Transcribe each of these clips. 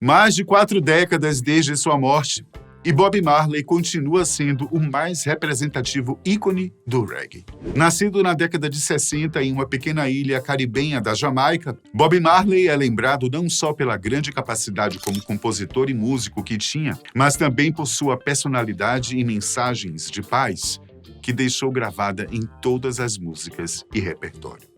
Mais de 4 décadas desde sua morte, e Bob Marley continua sendo o mais representativo ícone do reggae. Nascido na década de 60 em uma pequena ilha caribenha da Jamaica, Bob Marley é lembrado não só pela grande capacidade como compositor e músico que tinha, mas também por sua personalidade e mensagens de paz, que deixou gravada em todas as músicas e repertório.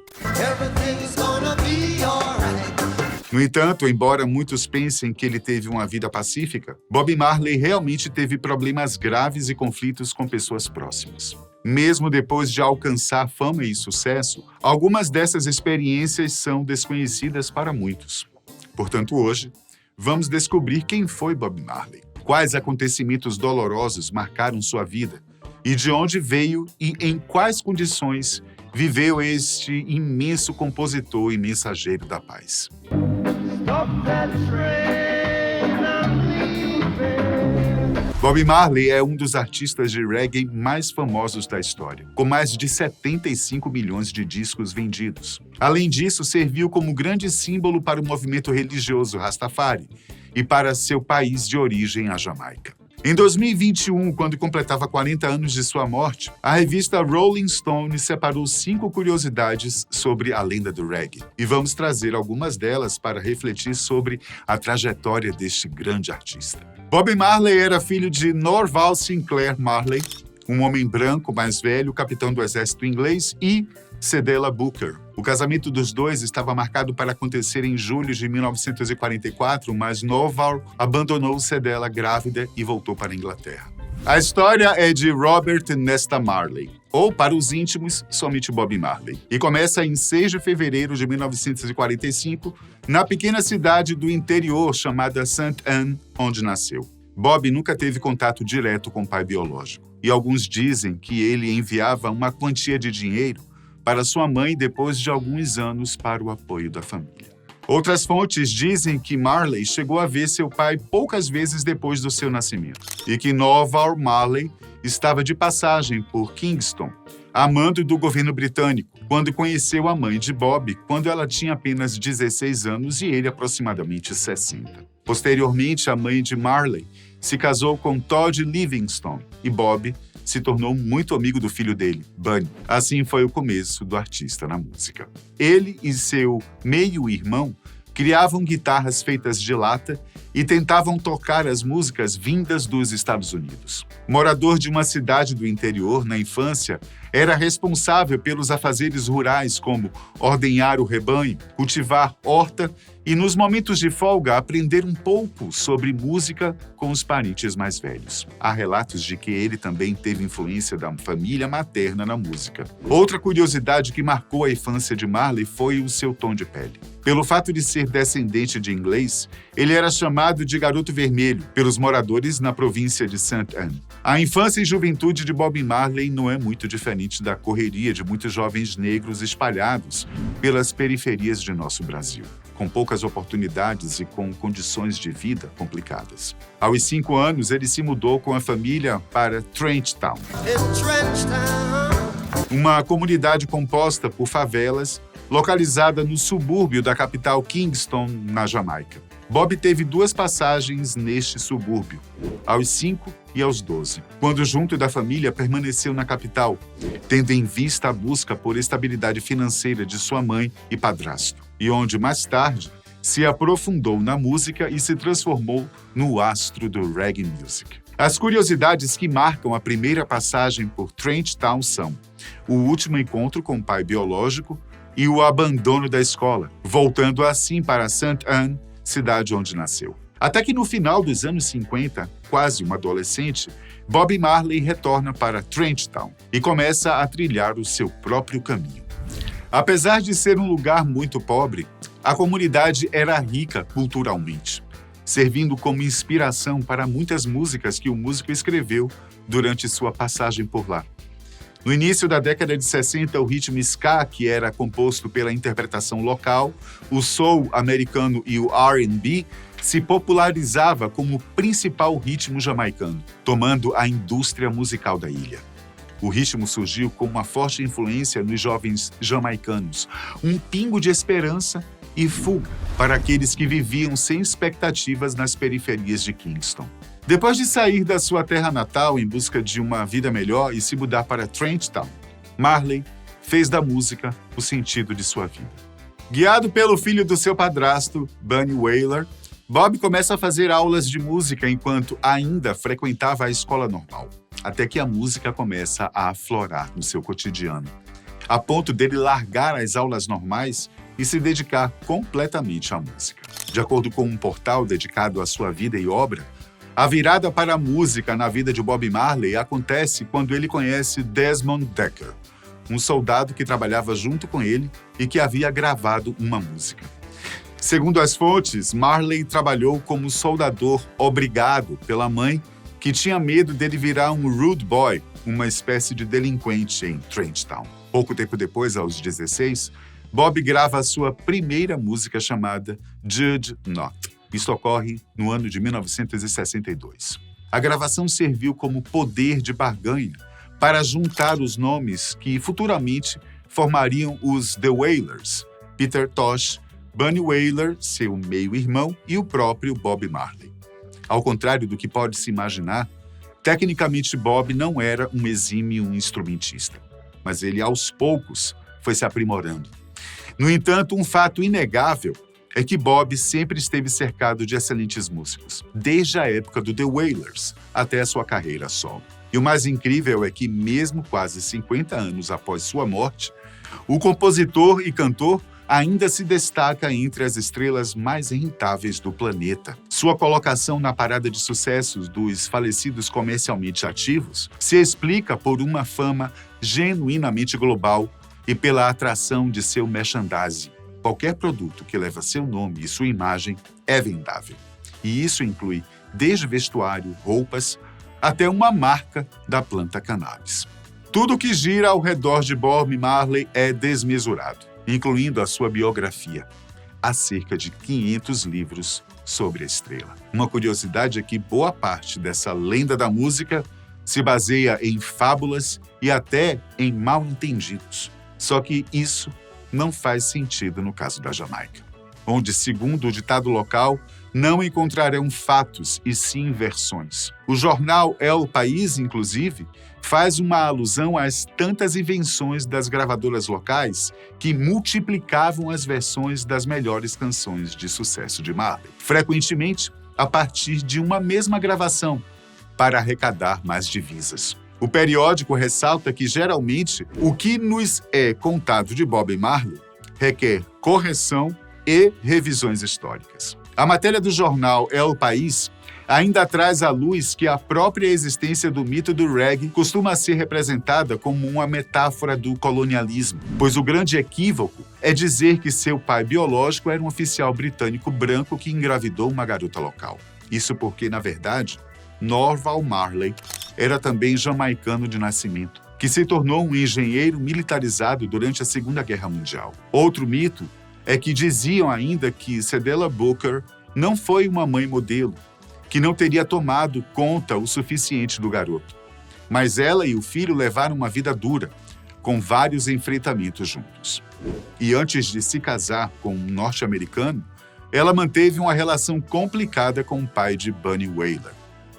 No entanto, embora muitos pensem que ele teve uma vida pacífica, Bob Marley realmente teve problemas graves e conflitos com pessoas próximas. Mesmo depois de alcançar fama e sucesso, algumas dessas experiências são desconhecidas para muitos. Portanto, hoje, vamos descobrir quem foi Bob Marley, quais acontecimentos dolorosos marcaram sua vida e de onde veio e em quais condições viveu este imenso compositor e mensageiro da paz. Bob Marley é um dos artistas de reggae mais famosos da história, com mais de 75 milhões de discos vendidos. Além disso, serviu como grande símbolo para o movimento religioso Rastafari e para seu país de origem, a Jamaica. Em 2021, quando completava 40 anos de sua morte, a revista Rolling Stone separou 5 curiosidades sobre a lenda do reggae. E vamos trazer algumas delas para refletir sobre a trajetória deste grande artista. Bob Marley era filho de Norval Sinclair Marley, um homem branco mais velho, capitão do exército inglês, e Cedella Booker. O casamento dos dois estava marcado para acontecer em julho de 1944, mas Norval abandonou Cedella grávida e voltou para a Inglaterra. A história é de Robert Nesta Marley, ou, para os íntimos, somente Bob Marley, e começa em 6 de fevereiro de 1945, na pequena cidade do interior chamada St. Anne, onde nasceu. Bob nunca teve contato direto com o pai biológico, e alguns dizem que ele enviava uma quantia de dinheiro para sua mãe depois de alguns anos para o apoio da família. Outras fontes dizem que Marley chegou a ver seu pai poucas vezes depois do seu nascimento e que Norval Marley estava de passagem por Kingston, a mando do governo britânico, quando conheceu a mãe de Bob quando ela tinha apenas 16 anos e ele aproximadamente 60. Posteriormente, a mãe de Marley se casou com Todd Livingstone e Bob se tornou muito amigo do filho dele, Bunny. Assim foi o começo do artista na música. Ele e seu meio-irmão criavam guitarras feitas de lata e tentavam tocar as músicas vindas dos Estados Unidos. Morador de uma cidade do interior, na infância, era responsável pelos afazeres rurais como ordenhar o rebanho, cultivar horta e, nos momentos de folga, aprender um pouco sobre música com os parentes mais velhos. Há relatos de que ele também teve influência da família materna na música. Outra curiosidade que marcou a infância de Marley foi o seu tom de pele. Pelo fato de ser descendente de inglês, ele era chamado de Garoto Vermelho pelos moradores na província de St. Anne. A infância e juventude de Bob Marley não é muito diferente da correria de muitos jovens negros espalhados pelas periferias de nosso Brasil, com poucas oportunidades e com condições de vida complicadas. Aos 5 anos, ele se mudou com a família para Trench Town, uma comunidade composta por favelas localizada no subúrbio da capital Kingston, na Jamaica. Bob teve 2 passagens neste subúrbio, aos 5 e aos 12, quando junto da família permaneceu na capital, tendo em vista a busca por estabilidade financeira de sua mãe e padrasto, e onde mais tarde se aprofundou na música e se transformou no astro do reggae music. As curiosidades que marcam a primeira passagem por Trench Town são o último encontro com o pai biológico e o abandono da escola, voltando assim para St. Anne, cidade onde nasceu. Até que no final dos anos 50, quase um adolescente, Bob Marley retorna para Trench Town e começa a trilhar o seu próprio caminho. Apesar de ser um lugar muito pobre, a comunidade era rica culturalmente, servindo como inspiração para muitas músicas que o músico escreveu durante sua passagem por lá. No início da década de 60, o ritmo ska, que era composto pela interpretação local, o soul americano e o R&B, se popularizava como principal ritmo jamaicano, tomando a indústria musical da ilha. O ritmo surgiu com uma forte influência nos jovens jamaicanos, um pingo de esperança e fuga para aqueles que viviam sem expectativas nas periferias de Kingston. Depois de sair da sua terra natal em busca de uma vida melhor e se mudar para Trenchtown, Marley fez da música o sentido de sua vida. Guiado pelo filho do seu padrasto, Bunny Wailer, Bob começa a fazer aulas de música enquanto ainda frequentava a escola normal, até que a música começa a aflorar no seu cotidiano, a ponto dele largar as aulas normais e se dedicar completamente à música. De acordo com um portal dedicado à sua vida e obra, a virada para a música na vida de Bob Marley acontece quando ele conhece Desmond Dekker, um soldado que trabalhava junto com ele e que havia gravado uma música. Segundo as fontes, Marley trabalhou como soldador obrigado pela mãe, que tinha medo dele virar um rude boy, uma espécie de delinquente em Trenchtown. Pouco tempo depois, aos 16, Bob grava a sua primeira música chamada Judge Not. Isso ocorre no ano de 1962. A gravação serviu como poder de barganha para juntar os nomes que futuramente formariam os The Wailers, Peter Tosh, Bunny Wailer, seu meio-irmão, e o próprio Bob Marley. Ao contrário do que pode se imaginar, tecnicamente Bob não era um exímio instrumentista, mas ele, aos poucos, foi se aprimorando. No entanto, um fato inegável é que Bob sempre esteve cercado de excelentes músicos, desde a época do The Wailers até a sua carreira solo. E o mais incrível é que, mesmo quase 50 anos após sua morte, o compositor e cantor ainda se destaca entre as estrelas mais rentáveis do planeta. Sua colocação na parada de sucessos dos falecidos comercialmente ativos se explica por uma fama genuinamente global e pela atração de seu merchandising. Qualquer produto que leva seu nome e sua imagem é vendável. E isso inclui desde vestuário, roupas, até uma marca da planta cannabis. Tudo que gira ao redor de Bob Marley é desmesurado, incluindo a sua biografia. Há cerca de 500 livros sobre a estrela. Uma curiosidade é que boa parte dessa lenda da música se baseia em fábulas e até em mal-entendidos. Só que isso não faz sentido no caso da Jamaica, onde, segundo o ditado local, não encontrarão fatos e sim versões. O jornal El País, inclusive, faz uma alusão às tantas invenções das gravadoras locais que multiplicavam as versões das melhores canções de sucesso de Marley, frequentemente a partir de uma mesma gravação, para arrecadar mais divisas. O periódico ressalta que, geralmente, o que nos é contado de Bob Marley requer correção e revisões históricas. A matéria do jornal El País ainda traz à luz que a própria existência do mito do reggae costuma ser representada como uma metáfora do colonialismo, pois o grande equívoco é dizer que seu pai biológico era um oficial britânico branco que engravidou uma garota local. Isso porque, na verdade, Norval Marley era também jamaicano de nascimento, que se tornou um engenheiro militarizado durante a Segunda Guerra Mundial. Outro mito é que diziam ainda que Cedella Booker não foi uma mãe modelo, que não teria tomado conta o suficiente do garoto. Mas ela e o filho levaram uma vida dura, com vários enfrentamentos juntos. E antes de se casar com um norte-americano, ela manteve uma relação complicada com o pai de Bunny Wailer,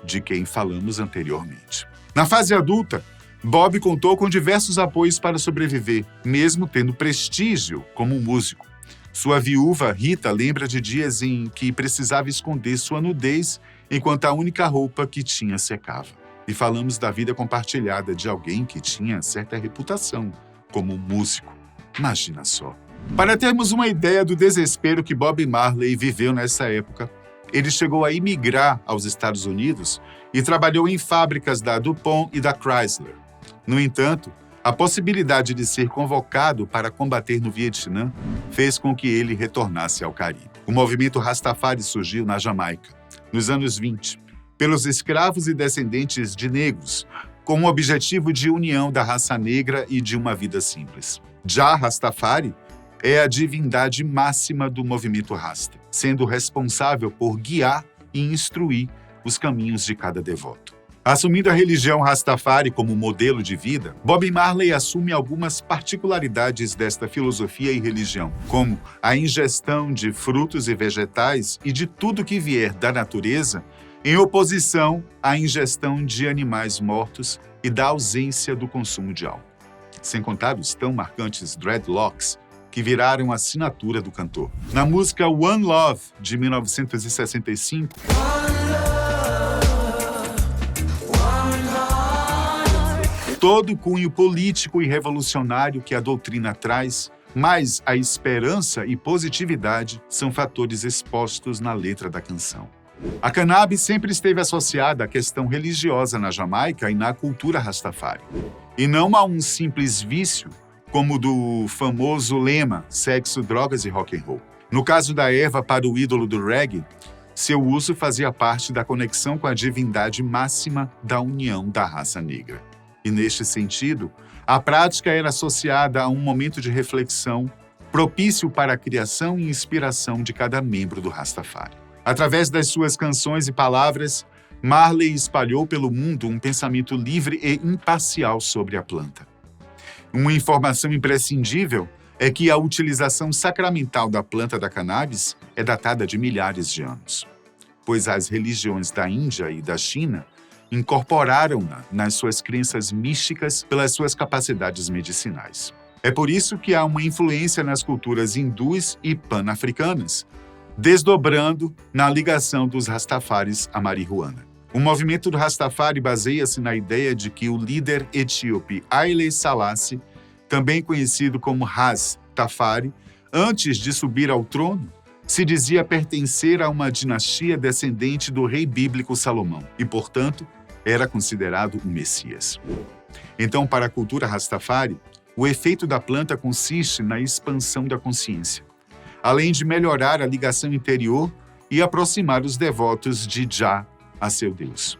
de quem falamos anteriormente. Na fase adulta, Bob contou com diversos apoios para sobreviver, mesmo tendo prestígio como músico. Sua viúva, Rita, lembra de dias em que precisava esconder sua nudez enquanto a única roupa que tinha secava. E falamos da vida compartilhada de alguém que tinha certa reputação como músico. Imagina só. Para termos uma ideia do desespero que Bob Marley viveu nessa época, ele chegou a imigrar aos Estados Unidos e trabalhou em fábricas da DuPont e da Chrysler. No entanto, a possibilidade de ser convocado para combater no Vietnã fez com que ele retornasse ao Caribe. O movimento Rastafari surgiu na Jamaica, nos anos 20, pelos escravos e descendentes de negros, com o objetivo de união da raça negra e de uma vida simples. Já Rastafari é a divindade máxima do movimento Rasta, sendo responsável por guiar e instruir os caminhos de cada devoto. Assumindo a religião Rastafari como modelo de vida, Bob Marley assume algumas particularidades desta filosofia e religião, como a ingestão de frutos e vegetais e de tudo que vier da natureza, em oposição à ingestão de animais mortos e da ausência do consumo de álcool. Sem contar os tão marcantes dreadlocks, que viraram a assinatura do cantor. Na música One Love, de 1965, todo o cunho político e revolucionário que a doutrina traz, mas a esperança e positividade são fatores expostos na letra da canção. A cannabis sempre esteve associada à questão religiosa na Jamaica e na cultura Rastafari, e não a um simples vício, como o do famoso lema sexo, drogas e rock and roll. No caso da erva para o ídolo do reggae, seu uso fazia parte da conexão com a divindade máxima da união da raça negra. E, neste sentido, a prática era associada a um momento de reflexão propício para a criação e inspiração de cada membro do Rastafari. Através das suas canções e palavras, Marley espalhou pelo mundo um pensamento livre e imparcial sobre a planta. Uma informação imprescindível é que a utilização sacramental da planta da cannabis é datada de milhares de anos, pois as religiões da Índia e da China incorporaram-na nas suas crenças místicas pelas suas capacidades medicinais. É por isso que há uma influência nas culturas hindus e pan-africanas, desdobrando na ligação dos Rastafaris à marihuana. O movimento do Rastafari baseia-se na ideia de que o líder etíope Haile Selassie, também conhecido como Ras-Tafari, antes de subir ao trono, se dizia pertencer a uma dinastia descendente do rei bíblico Salomão e, portanto, era considerado um Messias. Então, para a cultura Rastafari, o efeito da planta consiste na expansão da consciência, além de melhorar a ligação interior e aproximar os devotos de Jah a seu Deus.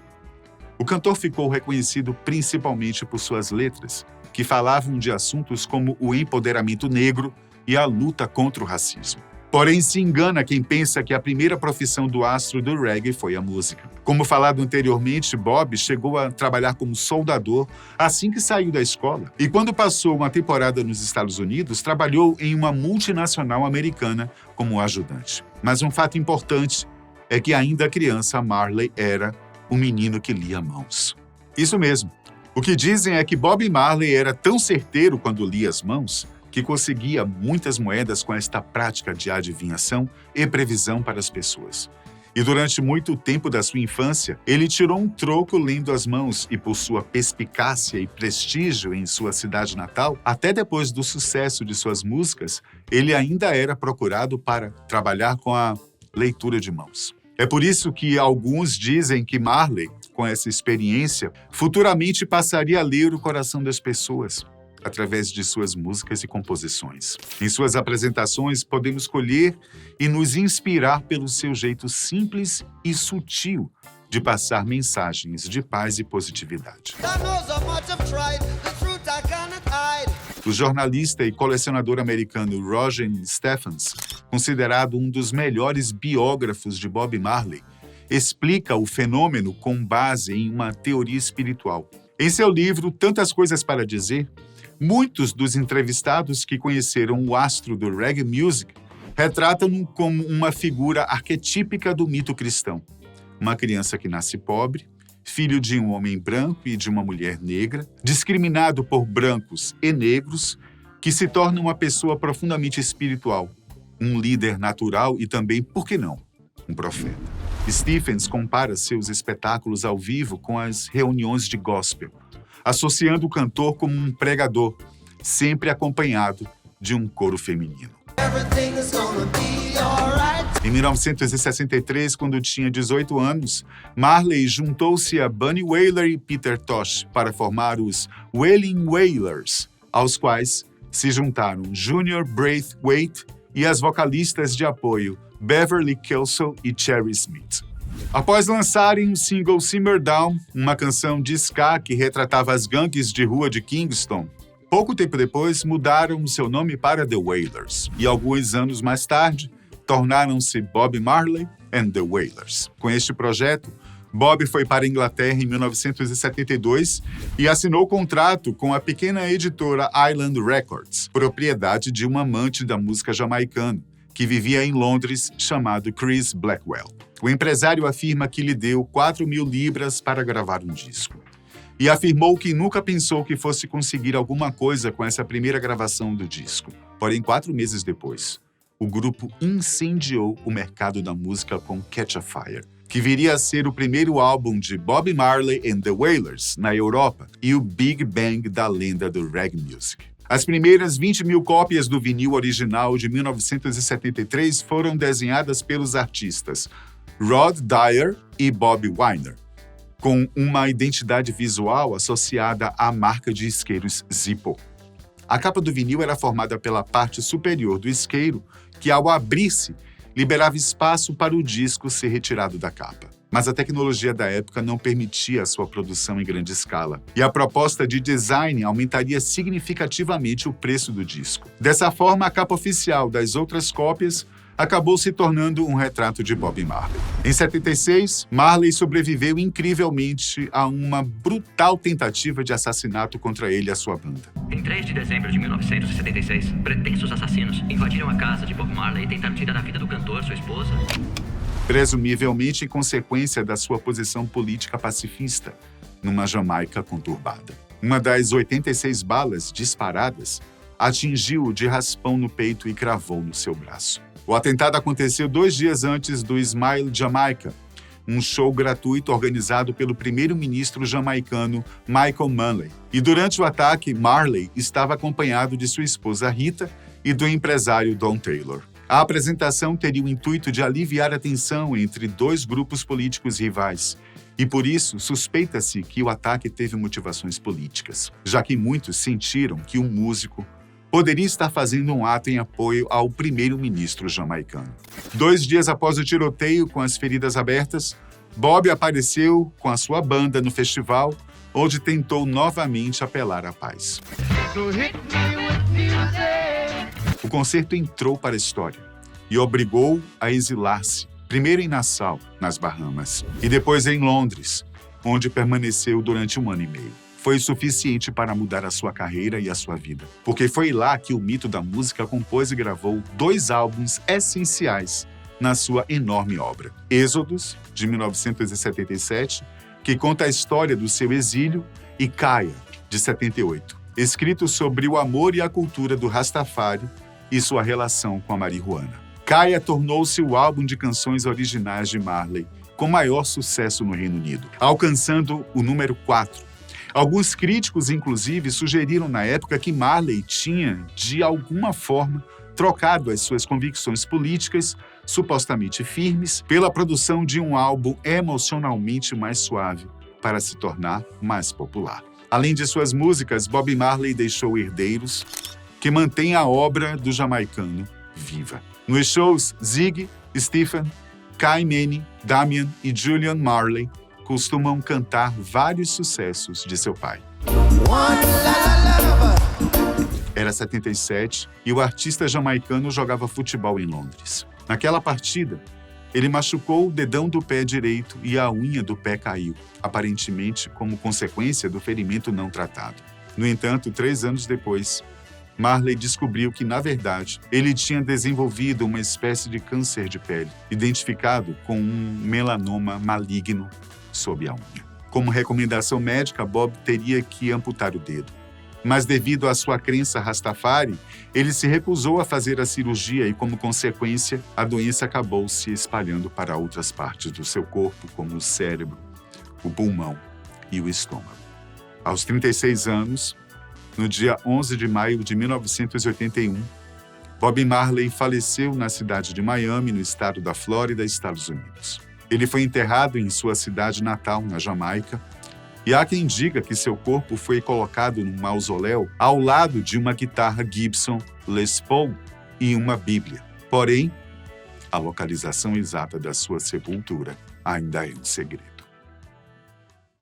O cantor ficou reconhecido principalmente por suas letras, que falavam de assuntos como o empoderamento negro e a luta contra o racismo. Porém, se engana quem pensa que a primeira profissão do astro do reggae foi a música. Como falado anteriormente, Bob chegou a trabalhar como soldador assim que saiu da escola. E quando passou uma temporada nos Estados Unidos, trabalhou em uma multinacional americana como ajudante. Mas um fato importante é que ainda criança, Marley era um menino que lia mãos. Isso mesmo. O que dizem é que Bob Marley era tão certeiro quando lia as mãos que conseguia muitas moedas com esta prática de adivinhação e previsão para as pessoas. E durante muito tempo da sua infância, ele tirou um troco lendo as mãos e, por sua perspicácia e prestígio em sua cidade natal, até depois do sucesso de suas músicas, ele ainda era procurado para trabalhar com a leitura de mãos. É por isso que alguns dizem que Marley, com essa experiência, futuramente passaria a ler o coração das pessoas, através de suas músicas e composições. Em suas apresentações, podemos colher e nos inspirar pelo seu jeito simples e sutil de passar mensagens de paz e positividade. O jornalista e colecionador americano Roger Stephens, considerado um dos melhores biógrafos de Bob Marley, explica o fenômeno com base em uma teoria espiritual. Em seu livro Tantas Coisas para Dizer, muitos dos entrevistados que conheceram o astro do reggae music retratam-no como uma figura arquetípica do mito cristão. Uma criança que nasce pobre, filho de um homem branco e de uma mulher negra, discriminado por brancos e negros, que se torna uma pessoa profundamente espiritual, um líder natural e também, por que não, um profeta. Stephens compara seus espetáculos ao vivo com as reuniões de gospel, associando o cantor como um pregador, sempre acompanhado de um coro feminino. Em 1963, quando tinha 18 anos, Marley juntou-se a Bunny Wailer e Peter Tosh para formar os Wailing Wailers, aos quais se juntaram Junior Braithwaite e as vocalistas de apoio Beverly Kelso e Cherry Smith. Após lançarem o single Simmer Down, uma canção de ska que retratava as gangues de rua de Kingston, pouco tempo depois mudaram seu nome para The Wailers e alguns anos mais tarde tornaram-se Bob Marley and The Wailers. Com este projeto, Bob foi para a Inglaterra em 1972 e assinou contrato com a pequena editora Island Records, propriedade de um amante da música jamaicana, que vivia em Londres, chamado Chris Blackwell. O empresário afirma que lhe deu 4.000 libras para gravar um disco. E afirmou que nunca pensou que fosse conseguir alguma coisa com essa primeira gravação do disco. Porém, 4 meses depois, o grupo incendiou o mercado da música com Catch a Fire, que viria a ser o primeiro álbum de Bob Marley and the Wailers na Europa e o Big Bang da lenda do reggae music. As primeiras 20.000 cópias do vinil original de 1973 foram desenhadas pelos artistas Rod Dyer e Bob Weiner, com uma identidade visual associada à marca de isqueiros Zippo. A capa do vinil era formada pela parte superior do isqueiro, que ao abrir-se, liberava espaço para o disco ser retirado da capa. Mas a tecnologia da época não permitia a sua produção em grande escala, e a proposta de design aumentaria significativamente o preço do disco. Dessa forma, a capa oficial das outras cópias acabou se tornando um retrato de Bob Marley. Em 76, Marley sobreviveu incrivelmente a uma brutal tentativa de assassinato contra ele e a sua banda. Em 3 de dezembro de 1976, pretensos assassinos invadiram a casa de Bob Marley e tentaram tirar a vida do cantor, sua esposa, presumivelmente em consequência da sua posição política pacifista numa Jamaica conturbada. Uma das 86 balas disparadas atingiu-o de raspão no peito e cravou no seu braço. O atentado aconteceu 2 dias antes do Smile Jamaica, um show gratuito organizado pelo primeiro-ministro jamaicano Michael Manley. E durante o ataque, Marley estava acompanhado de sua esposa Rita e do empresário Don Taylor. A apresentação teria o intuito de aliviar a tensão entre 2 grupos políticos rivais, e por isso suspeita-se que o ataque teve motivações políticas, já que muitos sentiram que o músico poderia estar fazendo um ato em apoio ao primeiro-ministro jamaicano. 2 dias após o tiroteio, com as feridas abertas, Bob apareceu com a sua banda no festival, onde tentou novamente apelar à paz. O concerto entrou para a história e obrigou a exilar-se, primeiro em Nassau, nas Bahamas, e depois em Londres, onde permaneceu durante 1 ano e meio. Foi suficiente para mudar a sua carreira e a sua vida, porque foi lá que o mito da música compôs e gravou 2 álbuns essenciais na sua enorme obra. Êxodos, de 1977, que conta a história do seu exílio, e Kaya, de 78, escrito sobre o amor e a cultura do Rastafari e sua relação com a marihuana. Kaya tornou-se o álbum de canções originais de Marley com maior sucesso no Reino Unido, alcançando o número 4. Alguns críticos, inclusive, sugeriram na época que Marley tinha, de alguma forma, trocado as suas convicções políticas, supostamente firmes, pela produção de um álbum emocionalmente mais suave, para se tornar mais popular. Além de suas músicas, Bob Marley deixou herdeiros que mantêm a obra do jamaicano viva. Nos shows, Ziggy, Stephen, Kai Manning, Damian e Julian Marley costumam cantar vários sucessos de seu pai. Era 77 e o artista jamaicano jogava futebol em Londres. Naquela partida, ele machucou o dedão do pé direito e a unha do pé caiu, aparentemente como consequência do ferimento não tratado. No entanto, 3 anos depois, Marley descobriu que, na verdade, ele tinha desenvolvido uma espécie de câncer de pele, identificado com um melanoma maligno sob a unha. Como recomendação médica, Bob teria que amputar o dedo. Mas devido à sua crença Rastafari, ele se recusou a fazer a cirurgia e, como consequência, a doença acabou se espalhando para outras partes do seu corpo, como o cérebro, o pulmão e o estômago. Aos 36 anos, no dia 11 de maio de 1981, Bob Marley faleceu na cidade de Miami, no estado da Flórida, Estados Unidos. Ele foi enterrado em sua cidade natal, na Jamaica, e há quem diga que seu corpo foi colocado num mausoléu ao lado de uma guitarra Gibson Les Paul e uma Bíblia. Porém, a localização exata da sua sepultura ainda é um segredo.